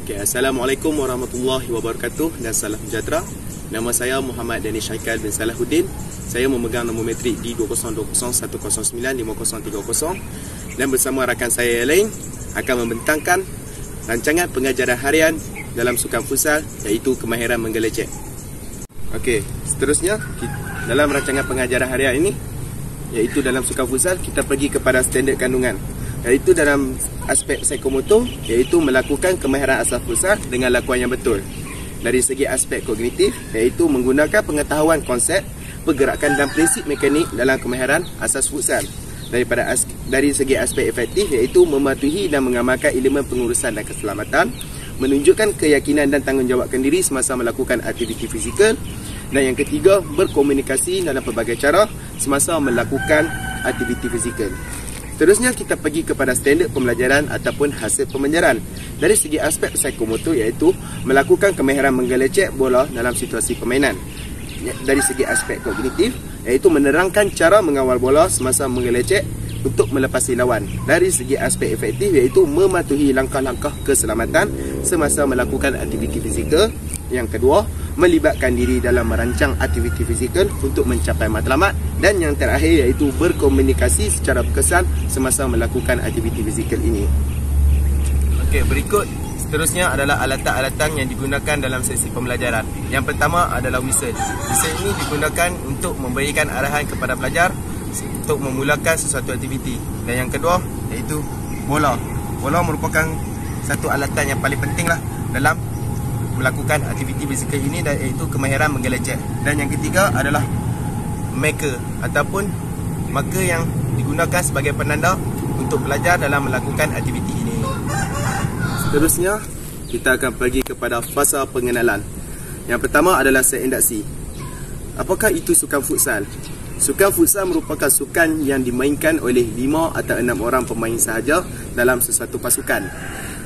Okay, Assalamualaikum warahmatullahi wabarakatuh dan salam sejahtera. Nama saya Muhammad Danish Haikal bin Salahuddin. Saya memegang nombor metrik D2020105030 dan bersama rakan saya yang lain akan membentangkan rancangan pengajaran harian dalam sukan futsal iaitu kemahiran menggelecek. Okey, seterusnya dalam rancangan pengajaran harian ini iaitu dalam sukan futsal kita pergi kepada standard kandungan, iaitu dalam aspek psikomotor iaitu melakukan kemahiran asas futsal dengan lakuan yang betul. Dari segi aspek kognitif iaitu menggunakan pengetahuan konsep, pergerakan dan prinsip mekanik dalam kemahiran asas futsal. Dari segi aspek efektif iaitu mematuhi dan mengamalkan elemen pengurusan dan keselamatan, menunjukkan keyakinan dan tanggungjawabkan diri semasa melakukan aktiviti fizikal. Dan yang ketiga, berkomunikasi dalam pelbagai cara semasa melakukan aktiviti fizikal. Seterusnya kita pergi kepada standard pembelajaran ataupun hasil pembelajaran. Dari segi aspek psikomotor iaitu melakukan kemahiran menggelecek bola dalam situasi permainan. Dari segi aspek kognitif iaitu menerangkan cara mengawal bola semasa menggelecek untuk melepasi lawan. Dari segi aspek efektif iaitu mematuhi langkah-langkah keselamatan semasa melakukan aktiviti fizikal. Yang kedua, melibatkan diri dalam merancang aktiviti fizikal untuk mencapai matlamat. Dan yang terakhir iaitu berkomunikasi secara berkesan semasa melakukan aktiviti fizikal ini. Okey, berikut seterusnya adalah alatan-alatan yang digunakan dalam sesi pembelajaran. Yang pertama adalah whistle. Whistle ini digunakan untuk memberikan arahan kepada pelajar untuk memulakan sesuatu aktiviti. Dan yang kedua iaitu bola. Bola merupakan satu alatan yang paling penting dalam melakukan aktiviti fizikal ini, iaitu kemahiran menggelecek. Dan yang ketiga adalah marker ataupun marker yang digunakan sebagai penanda untuk pelajar dalam melakukan aktiviti ini. Seterusnya kita akan pergi kepada fasa pengenalan. Yang pertama adalah set induksi. Apakah itu sukan futsal? Sukan futsal merupakan sukan yang dimainkan oleh 5 atau 6 orang pemain sahaja dalam sesuatu pasukan.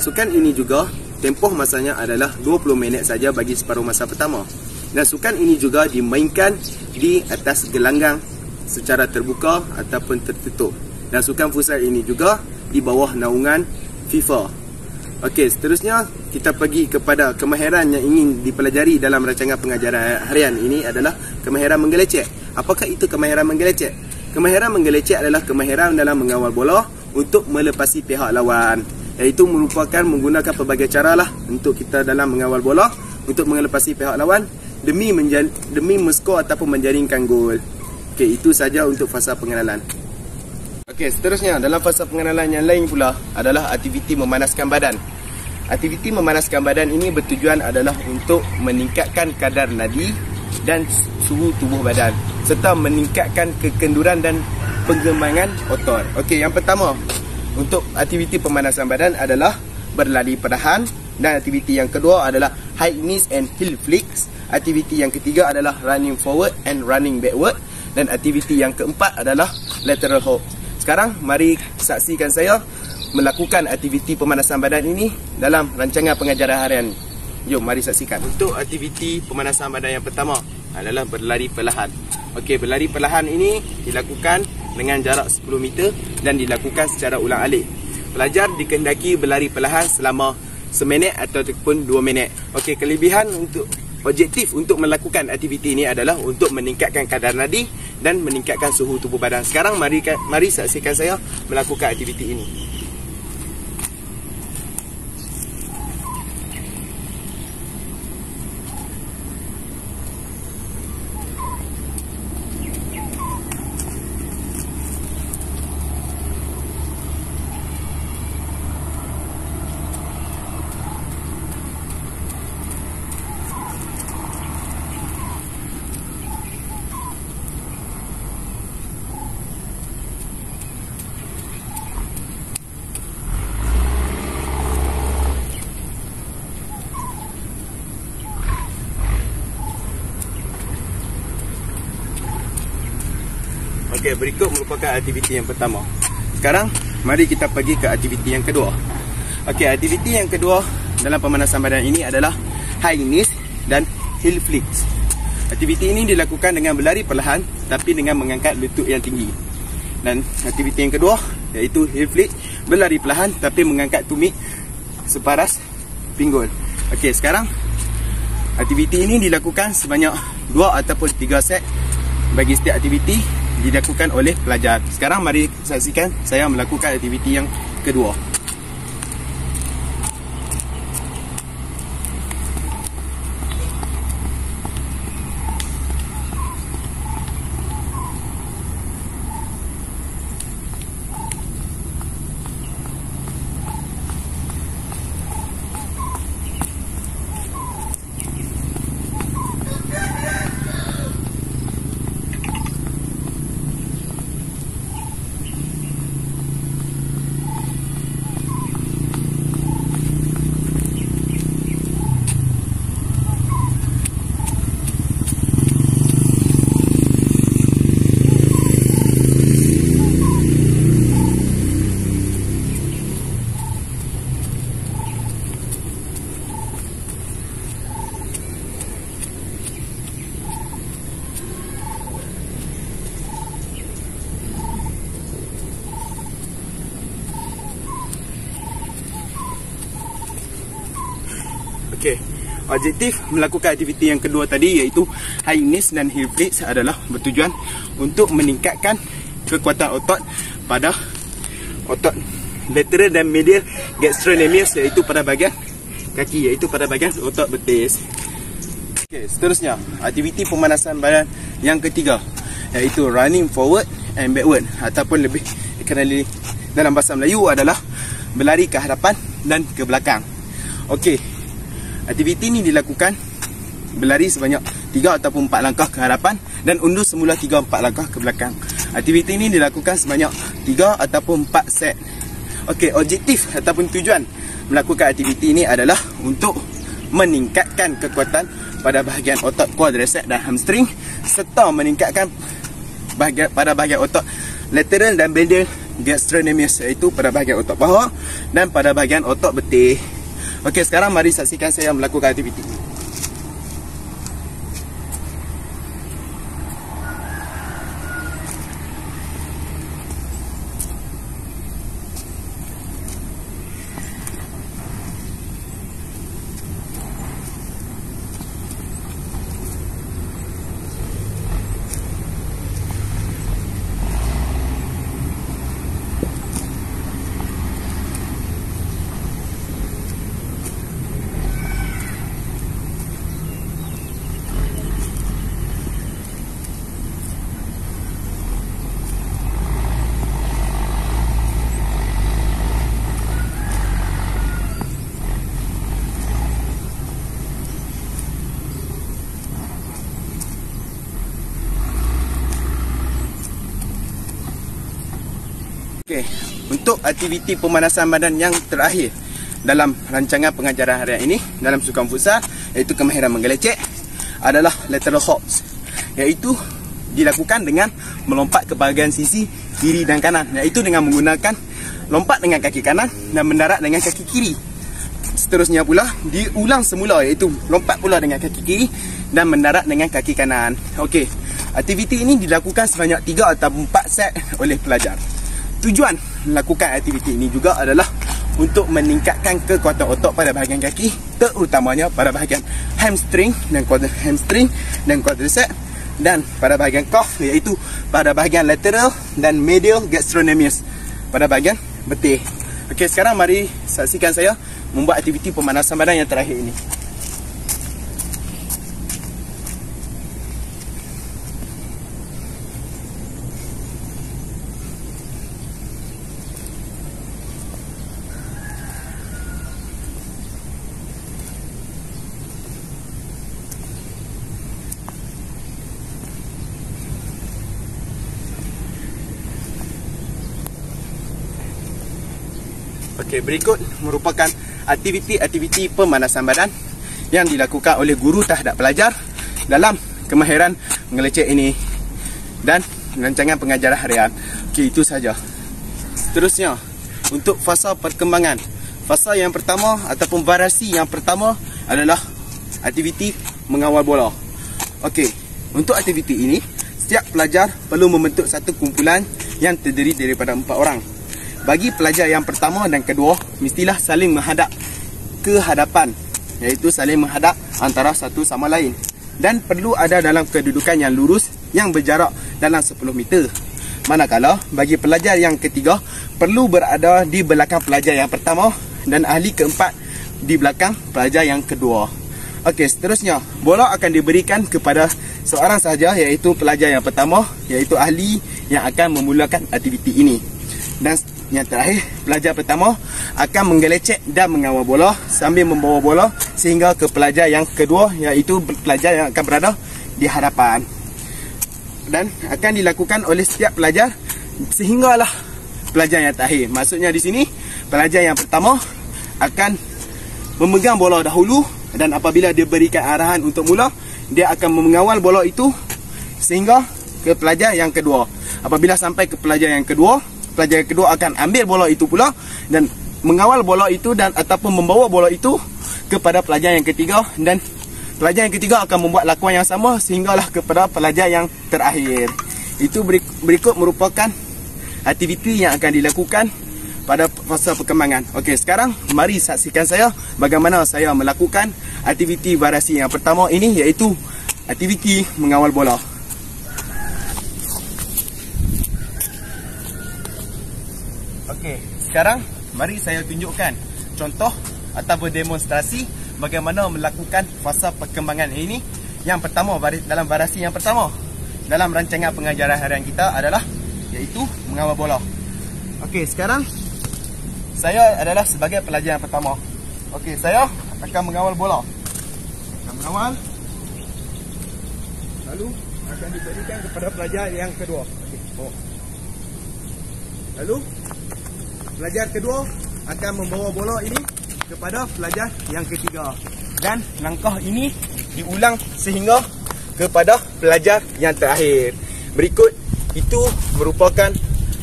Sukan ini juga tempoh masanya adalah 20 minit saja bagi separuh masa pertama. Dan sukan ini juga dimainkan di atas gelanggang secara terbuka ataupun tertutup. Dan sukan futsal ini juga di bawah naungan FIFA. Okey, seterusnya kita pergi kepada kemahiran yang ingin dipelajari dalam rancangan pengajaran harian ini adalah kemahiran menggelecek. Apakah itu kemahiran menggelecek? Kemahiran menggelecek adalah kemahiran dalam mengawal bola untuk melepasi pihak lawan. Iaitu merupakan menggunakan pelbagai cara untuk kita dalam mengawal bola untuk melepasi pihak lawan demi menskor ataupun menjaringkan gol. Okey, itu saja untuk fasa pengenalan. Okey, seterusnya dalam fasa pengenalan yang lain pula adalah aktiviti memanaskan badan. Aktiviti memanaskan badan ini bertujuan adalah untuk meningkatkan kadar nadi dan suhu tubuh badan serta meningkatkan kekenduran dan pengembangan otot. Okey, yang pertama untuk aktiviti pemanasan badan adalah berlari perlahan, dan aktiviti yang kedua adalah high knees and heel flicks. Aktiviti yang ketiga adalah running forward and running backward, dan aktiviti yang keempat adalah lateral hop. Sekarang mari saksikan saya melakukan aktiviti pemanasan badan ini dalam rancangan pengajaran harian. Jom mari saksikan. Untuk aktiviti pemanasan badan yang pertama adalah berlari perlahan. Okey, berlari perlahan ini dilakukan dengan jarak 10 meter dan dilakukan secara ulang-alik. Pelajar dikehendaki berlari perlahan selama seminit ataupun 2 minit. Okey, kelebihan untuk objektif untuk melakukan aktiviti ini adalah untuk meningkatkan kadar nadi dan meningkatkan suhu tubuh badan. Sekarang mari saksikan saya melakukan aktiviti ini. Okey, berikut merupakan aktiviti yang pertama. Sekarang mari kita pergi ke aktiviti yang kedua. Okey, aktiviti yang kedua dalam pemanasan badan ini adalah high knees dan heel flicks. Aktiviti ini dilakukan dengan berlari perlahan tapi dengan mengangkat lutut yang tinggi. Dan aktiviti yang kedua iaitu heel flick, berlari perlahan tapi mengangkat tumit separas pinggul. Okey, sekarang aktiviti ini dilakukan sebanyak 2 ataupun 3 set. Bagi setiap aktiviti dilakukan oleh pelajar. Sekarang mari saksikan saya melakukan aktiviti yang kedua. Okey, objektif melakukan aktiviti yang kedua tadi iaitu high knees dan heel flips adalah bertujuan untuk meningkatkan kekuatan otot pada otot lateral dan medial gastrocnemius, iaitu pada bahagian kaki, iaitu pada bahagian otot betis. Okey, seterusnya aktiviti pemanasan badan yang ketiga iaitu running forward and backward, ataupun lebih dikenali dalam bahasa Melayu adalah berlari ke hadapan dan ke belakang. Okey, aktiviti ini dilakukan berlari sebanyak 3 ataupun 4 langkah ke hadapan dan undur semula 3-4 langkah ke belakang. Aktiviti ini dilakukan sebanyak 3 ataupun 4 set. Okey, objektif ataupun tujuan melakukan aktiviti ini adalah untuk meningkatkan kekuatan pada bahagian otot quadricep dan hamstring, serta meningkatkan pada bahagian otot lateral dan medial gastrocnemius, iaitu pada bahagian otot paha dan pada bahagian otot betis. Okey, sekarang mari saksikan saya melakukan aktiviti. Okey, untuk aktiviti pemanasan badan yang terakhir dalam rancangan pengajaran harian ini dalam sukan futsal, iaitu kemahiran menggelecek, adalah lateral hops, iaitu dilakukan dengan melompat ke bahagian sisi kiri dan kanan, iaitu dengan menggunakan lompat dengan kaki kanan dan mendarat dengan kaki kiri. Seterusnya pula diulang semula, iaitu lompat pula dengan kaki kiri dan mendarat dengan kaki kanan. Okey, aktiviti ini dilakukan sebanyak 3 atau 4 set oleh pelajar. Tujuan melakukan aktiviti ini juga adalah untuk meningkatkan kekuatan otot pada bahagian kaki, terutamanya pada bahagian hamstring dan quadricep, dan pada bahagian calf, iaitu pada bahagian lateral dan medial gastrocnemius, pada bahagian betis. Okey, sekarang mari saksikan saya membuat aktiviti pemanasan badan yang terakhir ini. Okey, berikut merupakan aktiviti-aktiviti pemanasan badan yang dilakukan oleh guru terhadap pelajar dalam kemahiran mengelecek ini dan rancangan pengajaran harian. Okey, itu saja. Seterusnya, untuk fasa perkembangan. Fasa yang pertama ataupun variasi yang pertama adalah aktiviti mengawal bola. Okey, untuk aktiviti ini, setiap pelajar perlu membentuk satu kumpulan yang terdiri daripada 4 orang. Bagi pelajar yang pertama dan kedua, mestilah saling menghadap ke hadapan, iaitu saling menghadap antara satu sama lain, dan perlu ada dalam kedudukan yang lurus yang berjarak dalam 10 meter. Manakala bagi pelajar yang ketiga perlu berada di belakang pelajar yang pertama dan ahli keempat di belakang pelajar yang kedua. Okey, seterusnya bola akan diberikan kepada seorang sahaja, iaitu pelajar yang pertama, iaitu ahli yang akan memulakan aktiviti ini. Dan yang terakhir, pelajar pertama akan menggelecek dan mengawal bola sambil membawa bola sehingga ke pelajar yang kedua, iaitu pelajar yang akan berada di hadapan. Dan akan dilakukan oleh setiap pelajar sehinggalah pelajar yang terakhir. Maksudnya di sini, pelajar yang pertama akan memegang bola dahulu, dan apabila dia berikan arahan untuk mula, dia akan mengawal bola itu sehingga ke pelajar yang kedua. Apabila sampai ke pelajar yang kedua, pelajar yang kedua akan ambil bola itu pula dan mengawal bola itu dan ataupun membawa bola itu kepada pelajar yang ketiga, dan pelajar yang ketiga akan membuat lakuan yang sama sehinggalah kepada pelajar yang terakhir. Itu berikut merupakan aktiviti yang akan dilakukan pada fasa perkembangan. Okey, sekarang mari saksikan saya bagaimana saya melakukan aktiviti variasi yang pertama ini, iaitu aktiviti mengawal bola. Okey, sekarang mari saya tunjukkan contoh ataupun demonstrasi bagaimana melakukan fasa perkembangan ini. Yang pertama, dalam variasi yang pertama dalam rancangan pengajaran harian kita adalah iaitu mengawal bola. Okey, sekarang saya adalah sebagai pelajar yang pertama. Okey, saya akan mengawal bola. Akan mengawal, lalu akan diberikan kepada pelajar yang kedua. Okey. Lalu pelajar kedua akan membawa bola ini kepada pelajar yang ketiga, dan langkah ini diulang sehingga kepada pelajar yang terakhir. Berikut itu merupakan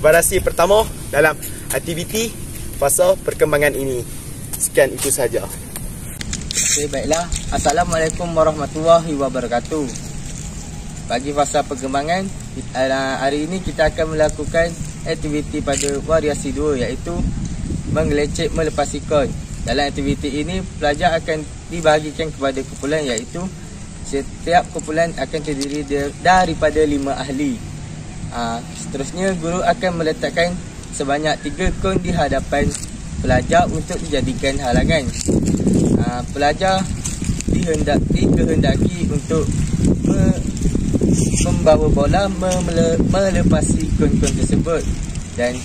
variasi pertama dalam aktiviti fasa perkembangan ini. Sekian, itu saja. Okay, baiklah. Assalamualaikum warahmatullahi wabarakatuh. Bagi fasa perkembangan, hari ini kita akan melakukan aktiviti pada variasi 2, iaitu menggelecek melepasi kon. Dalam aktiviti ini, pelajar akan dibahagikan kepada kumpulan, iaitu setiap kumpulan akan terdiri daripada 5 ahli. Seterusnya, guru akan meletakkan sebanyak 3 kon di hadapan pelajar untuk dijadikan halangan. Pelajar dikehendaki untuk membawa bola melepasi kon-kon tersebut, dan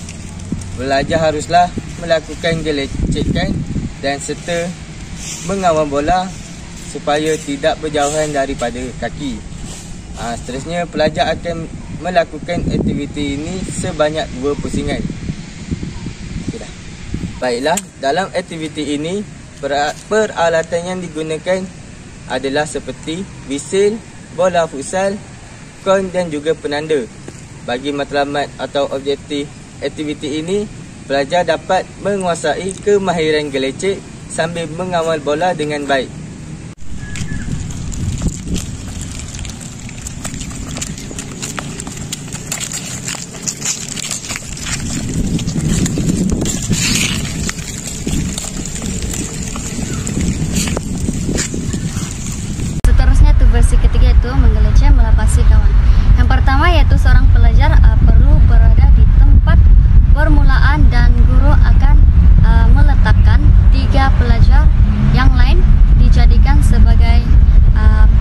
pelajar haruslah melakukan gelecekan dan serta mengawal bola supaya tidak berjauhan daripada kaki. Seterusnya, pelajar akan melakukan aktiviti ini sebanyak 2 pusingan. Baiklah, dalam aktiviti ini peralatan yang digunakan adalah seperti wisil, bola futsal, kon dan juga penanda. Bagi matlamat atau objektif aktiviti ini, pelajar dapat menguasai kemahiran gelecek sambil mengawal bola dengan baik. Versi ketiga itu menggelecek melepasi kawan. Yang pertama yaitu seorang pelajar perlu berada di tempat permulaan dan guru akan meletakkan 3 pelajar yang lain dijadikan sebagai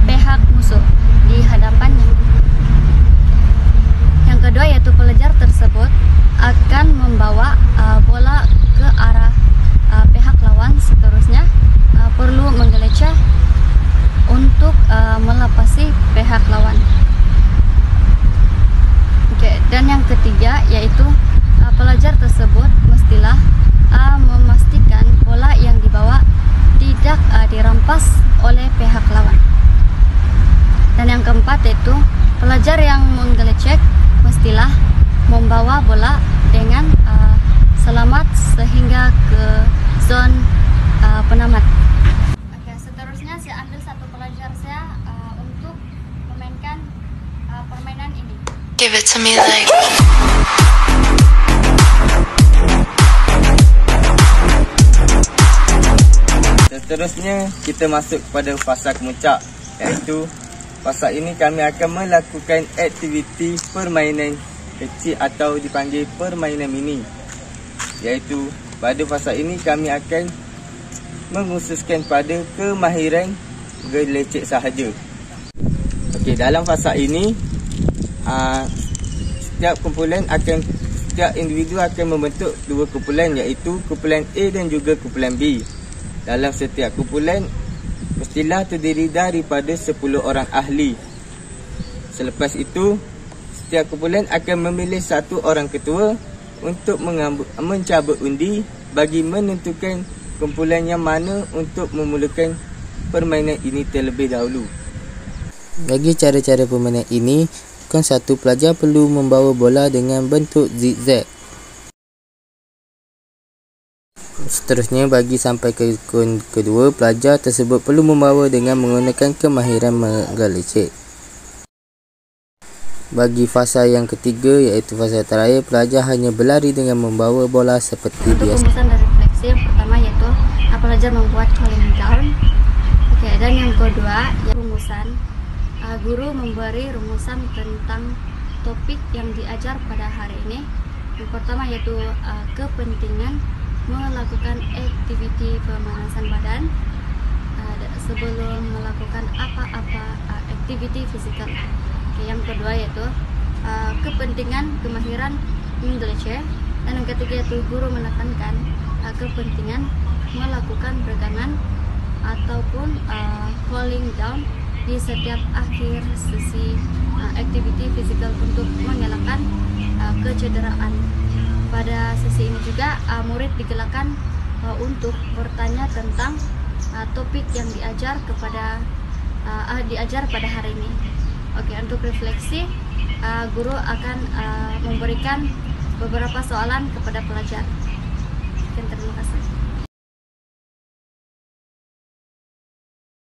pihak musuh di hadapannya. Yang kedua yaitu pelajar tersebut akan membawa bola ke arah pihak lawan. Seterusnya perlu menggelecek untuk melepasi pihak lawan. Dan yang ketiga yaitu pelajar tersebut mestilah memastikan bola yang dibawa tidak dirampas oleh pihak lawan. Dan yang keempat yaitu pelajar yang menggelecek mestilah membawa bola dengan selamat sehingga ke zon penamat. Seterusnya saya ambil satu pelajar saya untuk memainkan permainan ini. Give it to me like Seterusnya kita masuk kepada fasa kemuncak, iaitu fasa ini kami akan melakukan aktiviti permainan kecil atau dipanggil permainan mini. Iaitu pada fasa ini kami akan mengkhususkan pada kemahiran gelecek sahaja. Okey, dalam fasa ini setiap individu akan membentuk dua kumpulan, iaitu kumpulan A dan juga kumpulan B. Dalam setiap kumpulan mestilah terdiri daripada 10 orang ahli. Selepas itu, setiap kumpulan akan memilih satu orang ketua untuk mencabut undi bagi menentukan kumpulan yang mana untuk memulakan permainan ini terlebih dahulu. Bagi cara-cara permainan ini, satu pelajar perlu membawa bola dengan bentuk zigzag. Seterusnya, bagi sampai ke kedua, pelajar tersebut perlu membawa dengan menggunakan kemahiran menggelecek. Bagi fasa yang ketiga, iaitu fasa terakhir, pelajar hanya berlari dengan membawa bola seperti biasa. Rumusan dan refleksi yang pertama yaitu pelajar membuat calling down. Okey, dan yang kedua ya rumusan. Guru memberi rumusan tentang topik yang diajar pada hari ini. Yang pertama yaitu kepentingan melakukan aktiviti pemanasan badan sebelum melakukan apa-apa aktiviti fisikal. Okay, yang kedua yaitu kepentingan kemahiran menggelecek, dan yang ketiga yaitu guru menekankan kepentingan melakukan peregangan ataupun falling down di setiap akhir sesi aktiviti fisikal untuk mengelakkan kecederaan. Pada sesi ini juga murid digelarkan untuk bertanya tentang topik yang diajar pada hari ini. Oke, untuk refleksi, guru akan memberikan beberapa soalan kepada pelajar. Terima kasih.